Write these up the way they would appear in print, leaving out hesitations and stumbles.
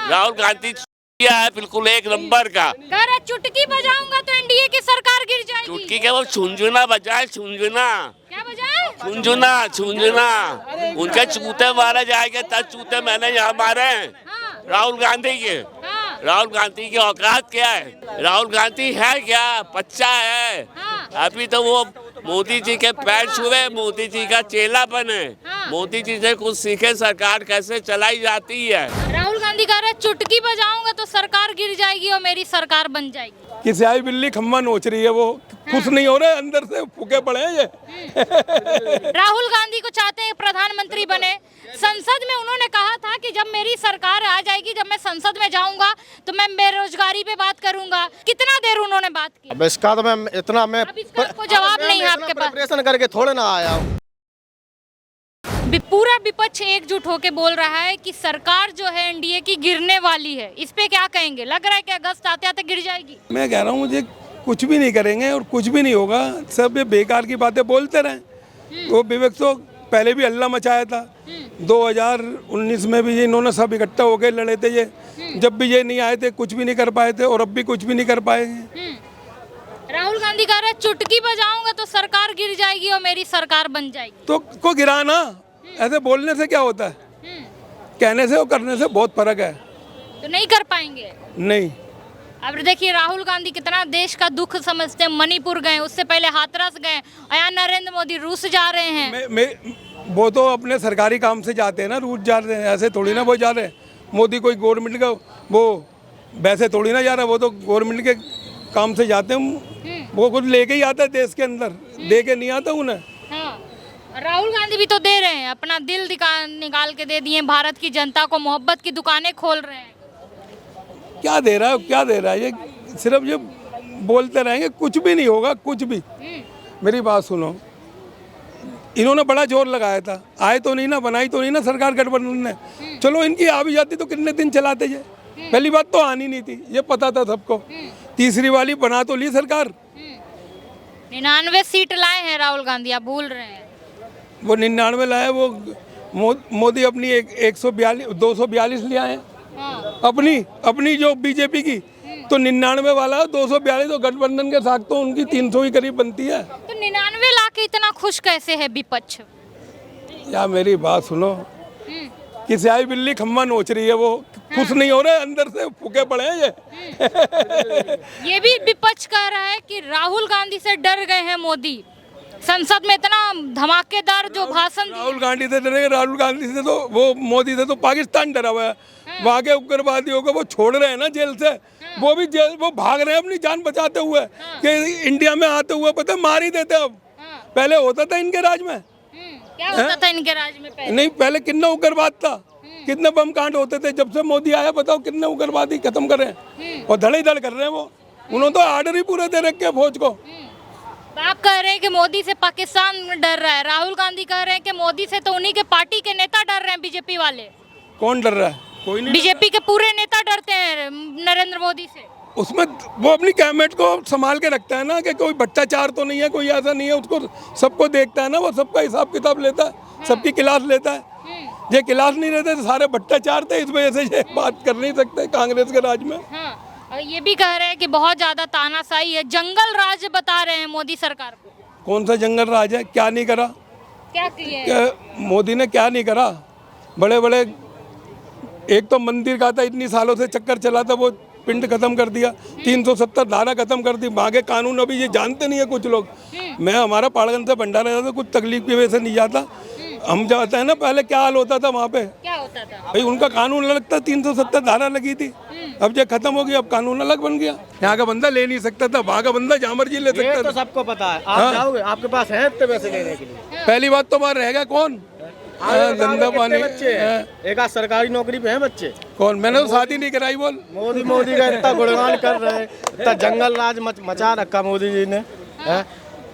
राहुल गांधी है बिल्कुल एक नंबर का। कह रहे चुटकी बजाऊंगा तो एनडीए की सरकार गिर जाएगी। चुटकी के वो झुंझुना बजाए, झुंझुना क्या बजाए? झुंझुना झुंझुना उनके चूते मारे जाएंगे, तब चूते मैंने यहाँ मारे हैं। हाँ, राहुल गांधी के, हाँ, राहुल गांधी की औकात क्या है? राहुल गांधी है क्या? बच्चा है। हाँ। अभी तो वो मोदी जी के पैर छुए, मोदी जी का चेला बने। हाँ। मोदी जी से कुछ सीखे, सरकार कैसे चलाई जाती है। राहुल गांधी कह रहे चुटकी बजाऊंगा तो सरकार गिर जाएगी और मेरी सरकार बन जाएगी। कि स्याही बिल्ली खम्मा नोच रही है, वो खुश नहीं हो रहे, अंदर से फूके पड़े हैं ये। राहुल गांधी को चाहते हैं प्रधानमंत्री बने। संसद में उन्होंने कहा था कि जब मेरी सरकार आ जाएगी, जब मैं संसद में जाऊंगा तो मैं बेरोजगारी पे बात करूंगा। कितना देर उन्होंने बात की? अब इसका तो मैं इतना मैं अब इसका आपको जवाब नहीं है आपके पास। प्रिपरेशन करके थोड़े ना आया हूँ। पूरा विपक्ष एकजुट होकर बोल रहा है कि सरकार जो है एनडीए की गिरने वाली है। इस पे क्या कहेंगे? लग रहा है कि अगस्त आते आते गिर जाएगी। मैं कह रहा हूँ मुझे कुछ भी नहीं करेंगे और कुछ भी नहीं होगा, सब ये बेकार की बातें बोलते रहे। वो विवेक तो पहले भी हल्ला मचाया था, 2019 में भी ये इन्होंने सब इकट्ठा होकर लड़े थे ये। जब भी ये नहीं आए थे कुछ भी नहीं कर पाए थे और अब भी कुछ भी नहीं कर पाएंगे। राहुल गांधी कह रहे चुटकी बजाऊंगा तो सरकार गिर जाएगी और मेरी सरकार बन जाएगी। तो को गिराना, ऐसे बोलने से क्या होता है? कहने से और करने से बहुत फर्क है। तो नहीं कर पाएंगे। नहीं, अब देखिए राहुल गांधी कितना देश का दुख समझते हैं। मणिपुर गए, उससे पहले हाथरस गए, यहाँ नरेंद्र मोदी रूस जा रहे हैं। वो तो अपने सरकारी काम से जाते हैं ना, रूस जा रहे हैं, ऐसे थोड़ी ना वो जा रहे हैं। मोदी कोई गवर्नमेंट का वो वैसे थोड़ी ना जा रहा है, वो तो गवर्नमेंट के काम से जाते हैं। वो कुछ लेके ही आता है देश के अंदर, दे के नहीं आता उन्हें। हाँ। राहुल गांधी भी तो दे रहे हैं, अपना दिल निकाल के दे दिए। भारत की जनता को मोहब्बत की दुकानें खोल रहे हैं। क्या दे रहा है, क्या दे रहा है? ये सिर्फ ये बोलते रहेंगे, कुछ भी नहीं होगा, कुछ भी। मेरी बात सुनो, इन्होंने बड़ा जोर लगाया था, आए तो नहीं ना, बनाई तो नहीं ना सरकार गठबंधन ने। चलो इनकी आ भी जाती तो कितने दिन चलाते ये। पहली बात तो आनी नहीं थी, ये पता था सबको। तीसरी वाली बना तो ली सरकार। 99 सीट लाए हैं राहुल गांधी, आप भूल रहे हैं। वो 99 लाए, वो मोदी अपनी 242 ले आए अपनी जो बीजेपी की। तो 99 वाला 242 तो गठबंधन के साथ तो उनकी 300 ही करीब बनती है। तो 99 लाके इतना खुश कैसे है विपक्ष? या मेरी बात सुनो, कि स्याही बिल्ली खम्मा नोच रही है, वो खुश नहीं हो रहे, अंदर से फूके पड़े हैं ये। ये भी विपक्ष कह रहा है कि राहुल गांधी से डर गए हैं मोदी। संसद में इतना धमाकेदार जो भाषण दिया। राहुल गांधी से डरेंगे? राहुल गांधी से तो वो मोदी से तो पाकिस्तान डरा हुआ है। वहाँ के उग्रवादियों को वो छोड़ रहे हैं ना जेल से। वो भी जेल, वो भाग रहे हैं अपनी जान बचाते हुए कि इंडिया में आते हुए पता मार ही देते। अब पहले होता था इनके राज में। क्या होता था इनके राज में पहले? नहीं, पहले कितना उग्रवाद था, कितने बम कांड होते थे। जब से मोदी आया बताओ कितने उग्रवादी खत्म कर रहे हैं और धड़े धड़ कर रहे हैं। वो उन्होंने तो आर्डर ही पूरे दे रखे फौज को। आप कह रहे हैं कि मोदी से पाकिस्तान डर रहा है, राहुल गांधी कह रहे हैं कि मोदी से तो उन्हीं के पार्टी के नेता डर रहे हैं, बीजेपी वाले। कौन डर रहा है? कोई नहीं। बीजेपी के पूरे नेता डरते हैं नरेंद्र मोदी से। उसमें वो अपनी कैबिनेट को संभाल के रखता है ना, कि कोई भ्रष्टाचार तो नहीं है, कोई ऐसा नहीं है। उसको सबको देखता है ना, वो सबका हिसाब किताब लेता है, सबकी क्लास लेता है। ये क्लास नहीं रहते तो सारे भ्रष्टाचार थे, इस वजह से ये बात कर नहीं सकते कांग्रेस के राज में। और ये भी कह रहे हैं कि बहुत ज्यादा तानाशाही है, जंगल राज बता रहे हैं मोदी सरकार को। कौन सा जंगल राज है? क्या नहीं करा? क्या किए मोदी ने क्या नहीं करा? बड़े बड़े, एक तो मंदिर का था, इतनी सालों से चक्कर चला था, वो पिंड खत्म कर दिया। 370 धारा खत्म कर दी। आगे कानून अभी ये जानते नहीं है कुछ लोग। मैं हमारा पाड़गन से भंडारा जाता, कुछ तकलीफ की वजह से नहीं जाता। हम जाते हैं ना, पहले क्या हाल होता था वहाँ पे। क्या होता था भाई? उनका कानून अलग था, 370 धारा लगी थी। अब ये खत्म हो गया, अब कानून अलग बन गया। यहाँ का बंदा ले नहीं सकता था, वहाँ का बंदा जहाँ मर्जी ले सकता था। तो सबको पता है। आप जाओगे, आपके पास है इतने पैसे लेने के लिए? पहली बात तो वहाँ रहेगा कौन? धंधा पानी बच्चे एक आध सरकारी नौकरी पे हैं बच्चे। कौन? मैंने तो शादी नहीं कराई। बोल, मोदी का इतना गुणगान कर रहे हैं, इतना जंगल राज मचा रखा मोदी जी ने।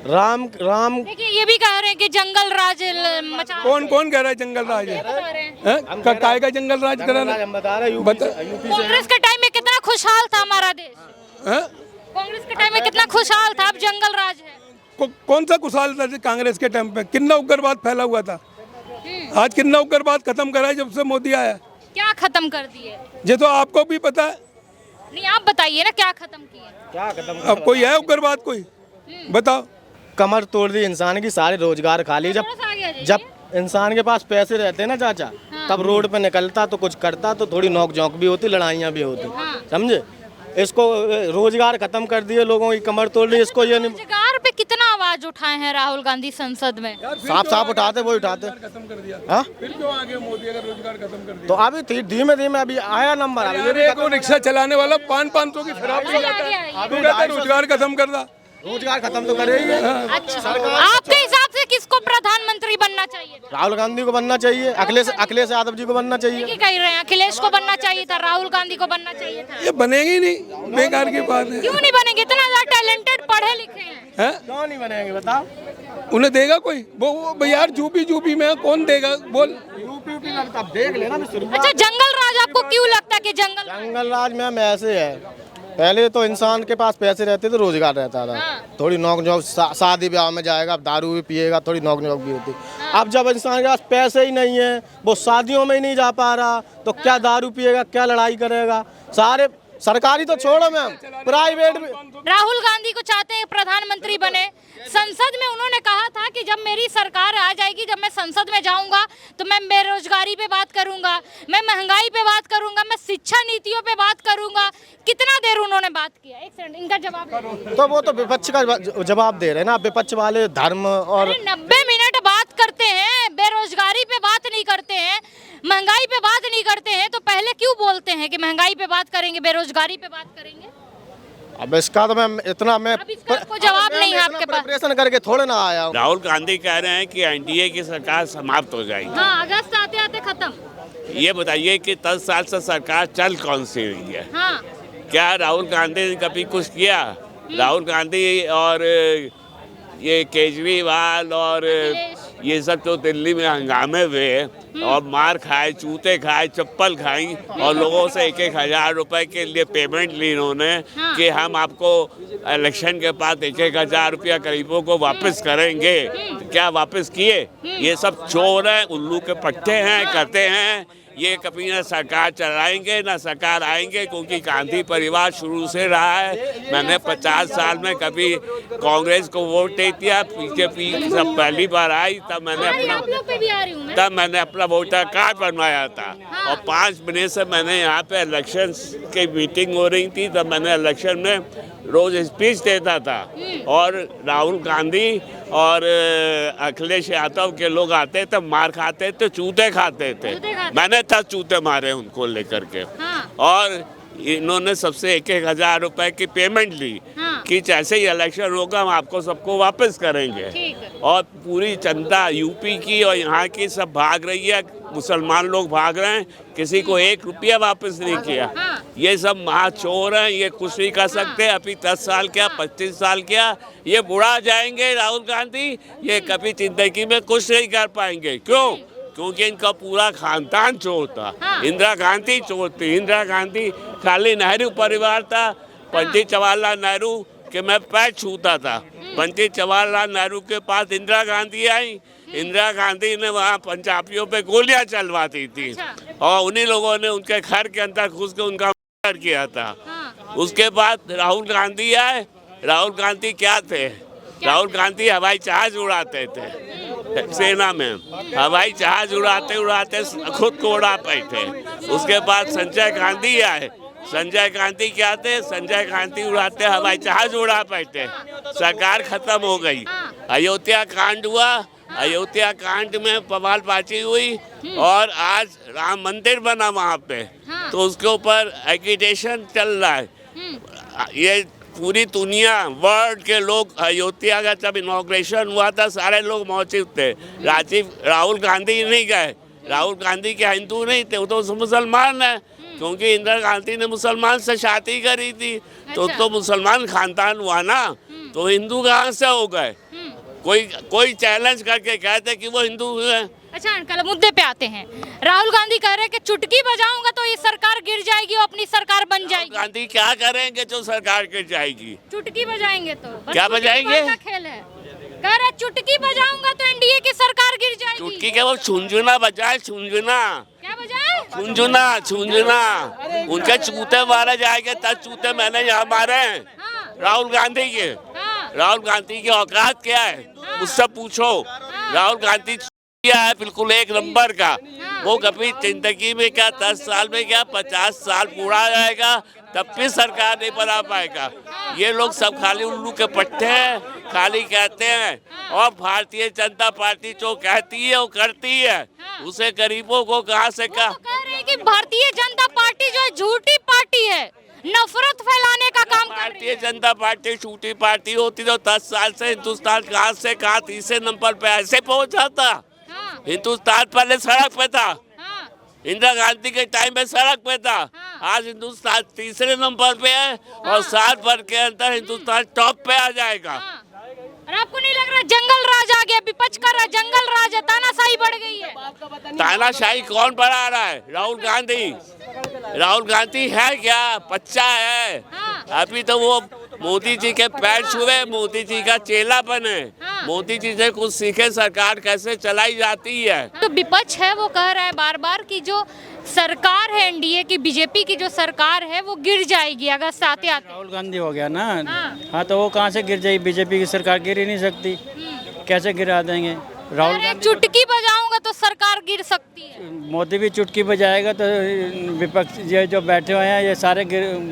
राम देखिए ये भी कह रहे हैं कि जंगल राज मचा। कौन कौन कह रहा है जंगल राज है? काय का जंगल राज करा? हम बता रहे हैं, यूपी से। कांग्रेस के टाइम में कितना खुशहाल था हमारा देश। कांग्रेस के टाइम में कितना खुशहाल था, अब जंगल राज है। कौन सा खुशहाल था कांग्रेस के टाइम पे? कितना उग्रवाद फैला हुआ था। आज कितना उग्रवाद खत्म करा है जब से मोदी आया। क्या खत्म कर दिए? ये तो आपको भी पता है। नहीं आप बताइए ना क्या खत्म किए? क्या खत्म? अब कोई है उग्रवाद कोई? बताओ। कमर तोड़ दी इंसान की, सारे रोजगार खा लिए। थोड़ा सा आगे आ जाइए। जब इंसान के पास पैसे रहते ना चाचा, तब रोड पे निकलता तो कुछ करता, तो थोड़ी नोक झोंक भी होती, लड़ाइयाँ भी होती, समझे। इसको रोजगार खत्म कर दिए, लोगों की कमर तोड़ ली। इसको ये नहीं, रोजगार पे कितना आवाज उठाए हैं राहुल गांधी संसद में? साफ उठाते, वो उठाते। खत्म कर दिया। हाँ, फिर क्यों आगे मोदी अगर रोजगार खत्म कर दिया? तो अभी धीमे धीमे अभी आया नंबर। अभी अरे को रिक्शा चलाने वाला 500 की शराब पी जाता है, अभी कहता है रोजगार खत्म कर दा। रोजगार खत्म तो करे ही है। अच्छा, आपके हिसाब से किसको प्रधानमंत्री बनना चाहिए? राहुल गांधी को बनना चाहिए, अखिलेश यादव जी को बनना चाहिए। ये कह रहे हैं अखिलेश को बनना चाहिए था, राहुल गांधी को बनना चाहिए था। ये बनेगी नहीं, बेकार की बात है। क्यों नहीं बनेंगे? इतना ज्यादा टैलेंटेड पढ़े लिखे हैं। क्यों नहीं बनेंगे बताओ? उन्हें देगा कोई? वो यार यूपी में कौन देगा बोल? यूपी में अब देख लेना। अच्छा, जंगल राज आपको क्यों लगता है कि जंगल राज में ऐसे है, पहले तो इंसान के पास पैसे रहते थे, रोजगार रहता था, थोड़ी नौक झोंक, शादी ब्याह में जाएगा, दारू भी पिएगा, थोड़ी नौक झोंक भी होती। अब जब इंसान के पास पैसे ही नहीं है, वो शादियों में ही नहीं जा पा रहा, तो क्या दारू पिएगा, क्या लड़ाई करेगा? सारे सरकारी तो छोड़ो मैम, प्राइवेट भी। राहुल गांधी को चाहते हैं प्रधानमंत्री बने। संसद में उन्होंने कहा था कि जब मेरी सरकार आ जाएगी, जब मैं संसद में जाऊंगा तो मैं बेरोजगारी पे बात करूंगा, मैं महंगाई पे बात करूंगा, मैं शिक्षा नीतियों पे बात करूंगा। कितना देर उन्होंने बात किया? एक सेकंड, इनका जवाब। तो वो तो विपक्ष का जवाब दे रहे हैं ना, विपक्ष वाले धर्म और 90 मिनट बात करते हैं, बेरोजगारी पे बात नहीं करते हैं, महंगाई पे बात नहीं करते हैं, तो पहले क्यों बोलते हैं कि महंगाई पे बात करेंगे, बेरोजगारी पे बात करेंगे? अब इसका तो मैं इतना अब इसका आपको जवाब नहीं है आपके पास। प्रिपरेशन करके थोड़े ना आया हूं। राहुल गांधी कह रहे हैं कि एनडीए की सरकार समाप्त हो जाएगी। हाँ, अगस्त आते आते खत्म। ये बताइए कि 10 साल से सरकार चल कौन सी रही है? हाँ, क्या राहुल गांधी ने कभी कुछ किया? राहुल गांधी और ये केजरीवाल और ये सब तो दिल्ली में हंगामे हुए और मार खाए, जूते खाए, चप्पल खाई और लोगों से 1,000 रुपए के लिए पेमेंट ली इन्होंने कि हम आपको इलेक्शन के बाद 1,000 रुपया गरीबों को वापस करेंगे। तो क्या वापस किए? ये सब चोर हैं, उल्लू के पट्टे हैं, करते हैं। ये कभी ना सरकार चलाएंगे ना सरकार आएंगे, क्योंकि गांधी परिवार शुरू से रहा है। मैंने 50 साल में कभी कांग्रेस को वोट नहीं दिया, बीजेपी सब पहली बार आई, तब मैंने अपना वोटर कार्ड बनवाया था। और 5 महीने से मैंने यहाँ पे इलेक्शन की मीटिंग हो रही थी, तब मैंने इलेक्शन में रोज स्पीच देता था और राहुल गांधी और अखिलेश यादव के लोग आते थे, मार खाते थे, चूते खाते थे। मैंने था चूते मारे उनको लेकर के। और इन्होंने सबसे 1,000 रुपए की पेमेंट ली कि जैसे ही इलेक्शन होगा हम आपको सबको वापस करेंगे। और पूरी जनता यूपी की और यहाँ की सब भाग रही है, मुसलमान लोग भाग रहे हैं, किसी को 1 रुपया वापस नहीं किया। ये सब महाचोर हैं, ये कुछ नहीं कर सकते। अभी 10 साल क्या 25 साल क्या ये बुढ़ा जाएंगे राहुल गांधी, ये कभी जिंदगी में कुछ नहीं कर पाएंगे। क्यों? क्योंकि इनका पूरा खानदान चोर था। इंदिरा गांधी चोर थी। इंदिरा गांधी खाली नेहरू परिवार था। पंडित जवाहरलाल नेहरू के मैं पैर छूता था। पंडित जवाहरलाल नेहरू के पास इंदिरा गांधी आई। इंदिरा गांधी ने वहाँ पंजाबियों पे गोलियां चलवाती थी और उन्हीं लोगों ने उनके घर के अंदर घुस के उनका मर्डर किया था। उसके बाद राहुल गांधी आए। राहुल गांधी क्या थे? राहुल गांधी हवाई जहाज उड़ाते थे, सेना में हवाई जहाज उड़ाते उड़ाते खुद को उड़ा पाए थे। उसके बाद संजय गांधी आए। संजय गांधी क्या थे? संजय गांधी उड़ाते हवाई जहाज उड़ा पाए थे। सरकार खत्म हो गई। अयोध्या कांड हुआ। अयोध्या कांड में बवालबाजी हुई और आज राम मंदिर बना वहाँ पे, तो उसके ऊपर एगिटेशन चल रहा है। ये पूरी दुनिया वर्ल्ड के लोग, अयोध्या का जब इनॉग्रेशन हुआ था सारे लोग मौजूद थे। राहुल गांधी नहीं गए। राहुल गांधी के हिंदू नहीं थे, वो तो मुसलमान है, क्योंकि इंदिरा गांधी ने मुसलमान से शादी करी थी। तो मुसलमान खानदान हुआ ना, तो हिंदू कहाँ से हो गए? कोई चैलेंज करके कहते कि वो हिंदू है। अच्छा अंकल, मुद्दे पे आते हैं। राहुल गांधी कह रहे हैं कि चुटकी बजाऊंगा तो ये सरकार गिर जाएगी और अपनी सरकार बन जाएगी। गांधी क्या करेंगे जो सरकार गिर जाएगी? चुटकी बजाएंगे तो क्या बजाएंगे? खेल है। कह रहे चुटकी बजाऊंगा तो एनडीए की सरकार गिर जाएगी। चुटकी के वो झुंझुना बजाए, झुंझुना, क्या बजाए? झुंझुना, झुंझुना। उनके चूते मारे जाएंगे तब चूते मैंने यहाँ मारे हैं। हाँ, राहुल गांधी के, हाँ, राहुल गांधी की औकात क्या है मुझसे पूछो। राहुल गांधी क्या है, बिल्कुल एक नंबर का। वो कभी जिंदगी में क्या 10 साल में क्या 50 साल पूरा जाएगा तब भी सरकार नहीं बना पाएगा। ये लोग सब खाली उल्लू के पट्टे हैं, खाली कहते हैं। और भारतीय जनता पार्टी जो कहती है वो करती है। उसे गरीबों को कहाँ से वो कहा। तो कह रहे हैं कि भारतीय जनता पार्टी जो है झूठी पार्टी है, नफरत फैलाने का काम कर रही भारतीय है। जनता पार्टी झूठी पार्टी होती तो 10 साल से हिंदुस्तान कहाँ से कहाँ तीसरे नंबर पे ऐसे पहुंचा था। हाँ, हिंदुस्तान पहले सड़क पे था, हाँ, इंदिरा गांधी के टाइम में सड़क पे था। आज हिंदुस्तान तीसरे नंबर पे है और साल भर के अंदर हिंदुस्तान टॉप पे आ जाएगा। हाँ। और आपको नहीं लग रहा जंगल राज आ गया, विपक्ष कर रहा जंगल राज है, तानाशाही बढ़ गई है? तानाशाही कौन बढ़ा रहा है? राहुल गांधी। राहुल गांधी है क्या? बच्चा है। हाँ। अभी तो वो मोदी जी के पैर छुए, मोदी जी का चेला बने। हाँ। मोदी जी से कुछ सीखे सरकार कैसे चलाई जाती है। तो विपक्ष है वो कह रहा है बार बार कि जो सरकार है एनडीए की, बीजेपी की जो सरकार है वो गिर जाएगी अगस्त आते आते। राहुल गांधी हो गया ना। हाँ। हाँ तो वो कहाँ से गिर जाएगी? बीजेपी की सरकार गिर ही नहीं सकती। कैसे गिरा देंगे? राहुल अरे चुटकी बजाऊंगा तो सरकार गिर सकती है। मोदी भी चुटकी बजाएगा तो विपक्ष ये जो बैठे हुए हैं ये सारे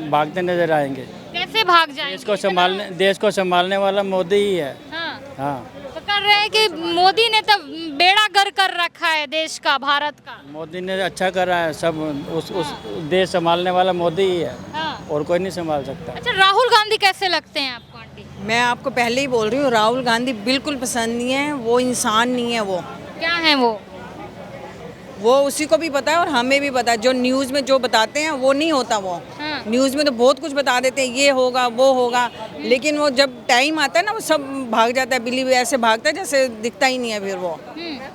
भागते नजर आएंगे। कैसे भाग जाएंगे? देश को संभालने वाला मोदी ही है। हाँ। हाँ, तो कर रहे हैं कि मोदी ने तो बेड़ा गर्क कर रखा है देश का, भारत का। मोदी ने अच्छा करा है सब। उस देश संभालने वाला मोदी ही है हाँ। और कोई नहीं संभाल सकता। अच्छा, राहुल गांधी कैसे लगते हैं आपको आंटी? मैं आपको पहले ही बोल रही हूँ, राहुल गांधी बिल्कुल पसंद नहीं है। वो इंसान नहीं है। वो क्या है वो उसी को भी पता है और हमें भी पता है। जो न्यूज़ में जो बताते हैं वो नहीं होता। वो हाँ। न्यूज़ में तो बहुत कुछ बता देते हैं, ये होगा वो होगा, लेकिन वो जब टाइम आता है ना वो सब भाग जाता है। बिलीव ऐसे भागता है जैसे दिखता ही नहीं है। फिर वो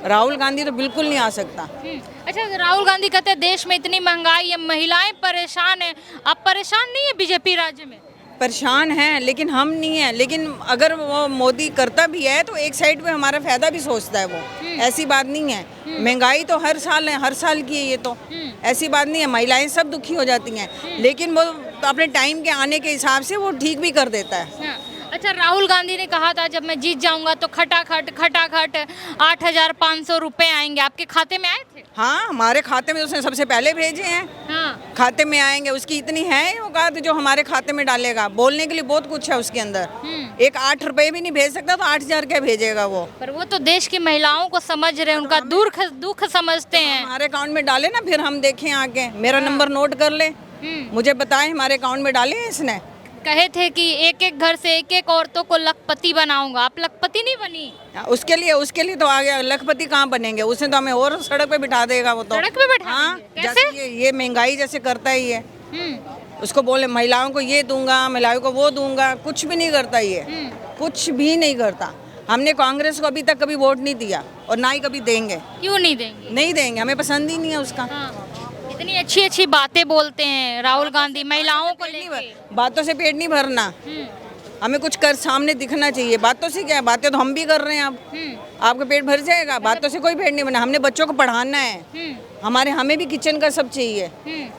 राहुल गांधी तो बिल्कुल नहीं आ सकता। अच्छा, राहुल गांधी कहते हैं देश में इतनी महंगाई है, महिलाएं परेशान है। आप परेशान नहीं है बीजेपी राज्य में? परेशान हैं लेकिन हम नहीं हैं। लेकिन अगर वो मोदी करता भी है तो एक साइड पे हमारा फायदा भी सोचता है वो। ऐसी बात नहीं है। महंगाई तो हर साल है, हर साल की है ये तो। ऐसी बात नहीं है। महिलाएं सब दुखी हो जाती हैं, लेकिन वो अपने टाइम के आने के हिसाब से वो ठीक भी कर देता है। हाँ। अच्छा, राहुल गांधी ने कहा था जब मैं जीत जाऊंगा तो खटाखट 8,500 रुपए आएंगे। आपके खाते में आए थे? हाँ, हमारे खाते में उसने सबसे पहले भेजे हैं। हाँ। खाते में आएंगे, उसकी इतनी है औकात जो हमारे खाते में डालेगा। बोलने के लिए बहुत कुछ है उसके अंदर। एक 8 रुपए भी नहीं भेज सकता तो 8,000 क्या भेजेगा वो? पर वो तो देश की महिलाओं को समझ रहे हैं, उनका दुख समझते हैं। हमारे अकाउंट में डाले ना, फिर हम देखें आगे। मेरा नंबर नोट कर ले, मुझे बताएं हमारे अकाउंट में डाले हैं इसने। कहे थे कि एक एक घर से एक एक औरतों को लखपति बनाऊंगा। आप लखपति नहीं बनी? उसके लिए तो आ गया। लखपति कहाँ बनेंगे? उसने तो हमें और सड़क पे बिठा देगा वो तो। सड़क पे बिठा हाँ, देंगे? जैसे कैसे? ये महंगाई जैसे करता ही है। उसको बोले महिलाओं को ये दूंगा, महिलाओं को वो दूंगा, कुछ भी नहीं करता ये। कुछ भी नहीं करता। हमने कांग्रेस को अभी तक कभी वोट नहीं दिया और ना ही कभी देंगे। क्यों नहीं देंगे? नहीं देंगे, हमें पसंद ही नहीं है उसका। हाँ। इतनी अच्छी अच्छी बातें बोलते हैं राहुल गांधी महिलाओं को लेके। बातों से पेट नहीं भरना, हमें कुछ कर सामने दिखना चाहिए। बातों से क्या है? बातें तो हम भी कर रहे हैं। अब आपका पेट भर जाएगा? बातों से कोई पेट नहीं भरना। हमने बच्चों को पढ़ाना है। हमें भी किचन का सब चाहिए।